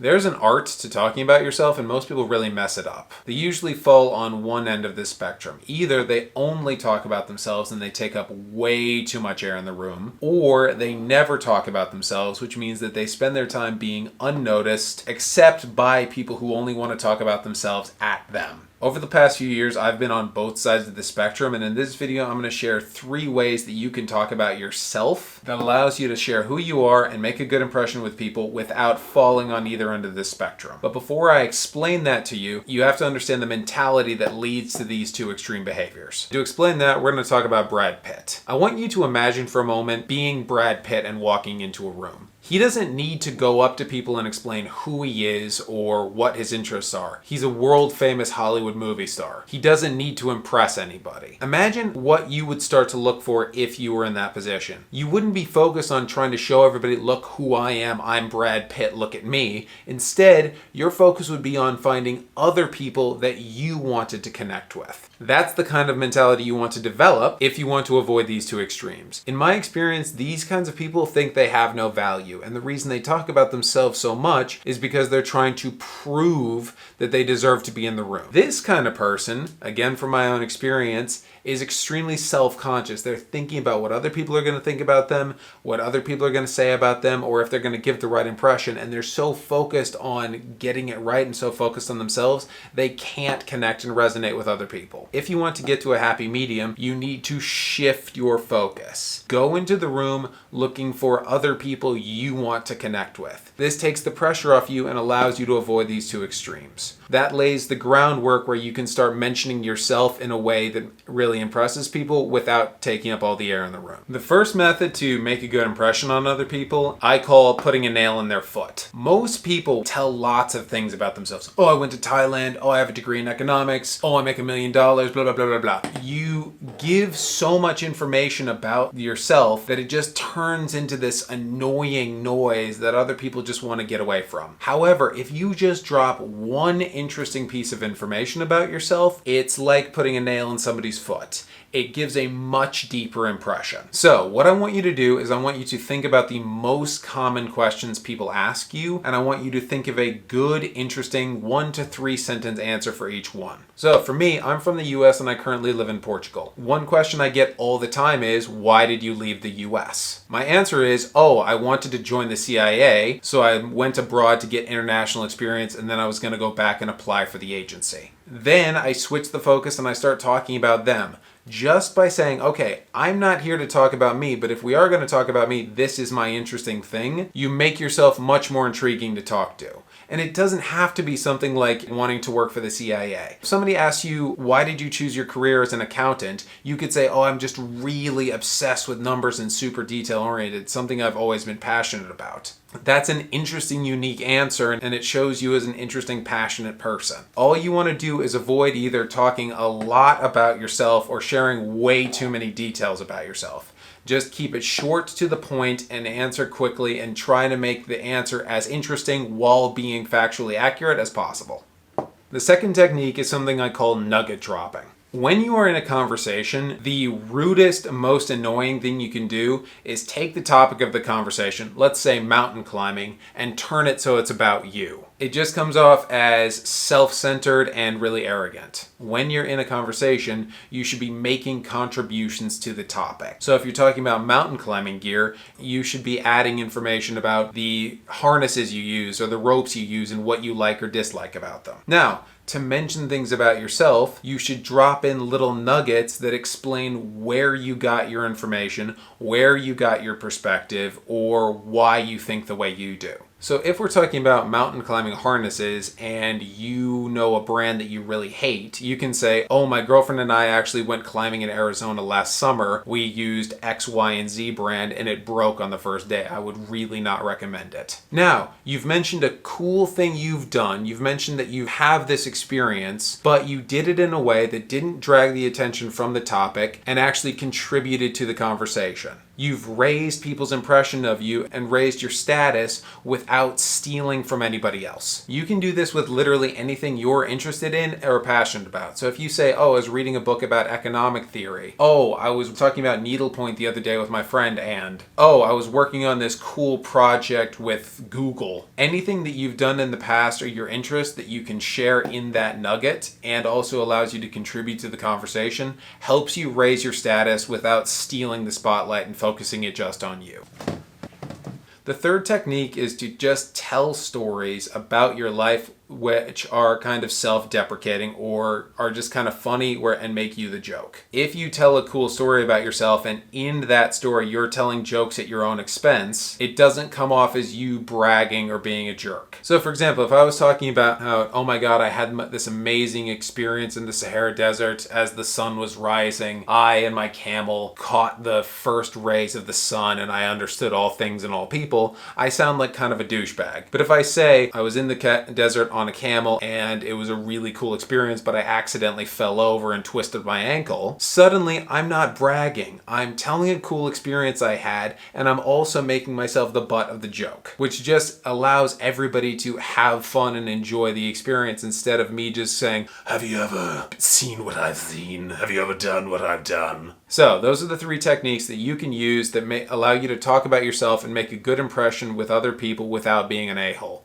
There's an art to talking about yourself, and most people really mess it up. They usually fall on one end of this spectrum. Either they only talk about themselves and they take up way too much air in the room, or they never talk about themselves, which means that they spend their time being unnoticed, except by people who only want to talk about themselves at them. Over the past few years, I've been on both sides of the spectrum, and in this video, I'm going to share 3 ways that you can talk about yourself that allows you to share who you are and make a good impression with people without falling on either end of this spectrum. But before I explain that to you, you have to understand the mentality that leads to these 2 extreme behaviors. To explain that, we're going to talk about Brad Pitt. I want you to imagine for a moment being Brad Pitt and walking into a room. He doesn't need to go up to people and explain who he is or what his interests are. He's a world-famous Hollywood movie star. He doesn't need to impress anybody. Imagine what you would start to look for if you were in that position. You wouldn't be focused on trying to show everybody, look who I am, I'm Brad Pitt, look at me. Instead, your focus would be on finding other people that you wanted to connect with. That's the kind of mentality you want to develop if you want to avoid these 2 extremes. In my experience, these kinds of people think they have no value, and the reason they talk about themselves so much is because they're trying to prove that they deserve to be in the room. This kind of person, again from my own experience, is extremely self-conscious. They're thinking about what other people are going to think about them, what other people are going to say about them, or if they're going to give the right impression, and they're so focused on getting it right and so focused on themselves, they can't connect and resonate with other people. If you want to get to a happy medium, you need to shift your focus. Go into the room looking for other people you want to connect with. This takes the pressure off you and allows you to avoid these 2 extremes. That lays the groundwork where you can start mentioning yourself in a way that really impresses people without taking up all the air in the room. The first method to make a good impression on other people, I call putting a nail in their foot. Most people tell lots of things about themselves. Oh, I went to Thailand. Oh, I have a degree in economics. Oh, I make $1 million, blah, blah, blah, blah, blah. You give so much information about yourself that it just turns into this annoying noise that other people just want to get away from. However, if you just drop one interesting piece of information about yourself, it's like putting a nail in somebody's foot. It gives a much deeper impression. So what I want you to do is I want you to think about the most common questions people ask you, and I want you to think of a good, interesting 1 to 3 sentence answer for each one. So for me, I'm from the US and I currently live in Portugal. One question I get all the time is, why did you leave the US? My answer is, oh, I wanted to join the CIA, so I went abroad to get international experience, and then I was going to go back and apply for the agency. Then I switch the focus and I start talking about them. Just by saying, okay, I'm not here to talk about me, but if we are going to talk about me, this is my interesting thing, you make yourself much more intriguing to talk to. And it doesn't have to be something like wanting to work for the CIA. If somebody asks you, why did you choose your career as an accountant? You could say, oh, I'm just really obsessed with numbers and super detail oriented, something I've always been passionate about. That's an interesting, unique answer, and it shows you as an interesting, passionate person. All you want to do is avoid either talking a lot about yourself or sharing way too many details about yourself. Just keep it short to the point and answer quickly, and try to make the answer as interesting while being factually accurate as possible. The second technique is something I call nugget dropping. When you are in a conversation, the rudest, most annoying thing you can do is take the topic of the conversation, let's say mountain climbing, and turn it so it's about you. It just comes off as self-centered and really arrogant. When you're in a conversation, you should be making contributions to the topic. So if you're talking about mountain climbing gear, you should be adding information about the harnesses you use or the ropes you use and what you like or dislike about them. Now, to mention things about yourself, you should drop in little nuggets that explain where you got your information, where you got your perspective, or why you think the way you do. So if we're talking about mountain climbing harnesses and you know a brand that you really hate, you can say, oh, my girlfriend and I actually went climbing in Arizona last summer. We used X, Y, and Z brand and it broke on the first day. I would really not recommend it. Now, you've mentioned a cool thing you've done. You've mentioned that you have this experience, but you did it in a way that didn't drag the attention from the topic and actually contributed to the conversation. You've raised people's impression of you and raised your status without stealing from anybody else. You can do this with literally anything you're interested in or passionate about. So if you say, oh, I was reading a book about economic theory. Oh, I was talking about needlepoint the other day with my friend, and oh, I was working on this cool project with Google. Anything that you've done in the past or your interest that you can share in that nugget and also allows you to contribute to the conversation helps you raise your status without stealing the spotlight and focusing it just on you. The third technique is to just tell stories about your life which are kind of self-deprecating or are just kind of funny and make you the joke. If you tell a cool story about yourself and in that story you're telling jokes at your own expense, it doesn't come off as you bragging or being a jerk. So for example, if I was talking about how, oh my god, I had this amazing experience in the Sahara Desert as the sun was rising, I and my camel caught the first rays of the sun and I understood all things and all people, I sound like kind of a douchebag. But if I say I was in the desert on a camel and it was a really cool experience, but I accidentally fell over and twisted my ankle, suddenly I'm not bragging. I'm telling a cool experience I had, and I'm also making myself the butt of the joke, which just allows everybody to have fun and enjoy the experience instead of me just saying, have you ever seen what I've seen? Have you ever done what I've done? So those are the three techniques that you can use that may allow you to talk about yourself and make a good impression with other people without being an a-hole.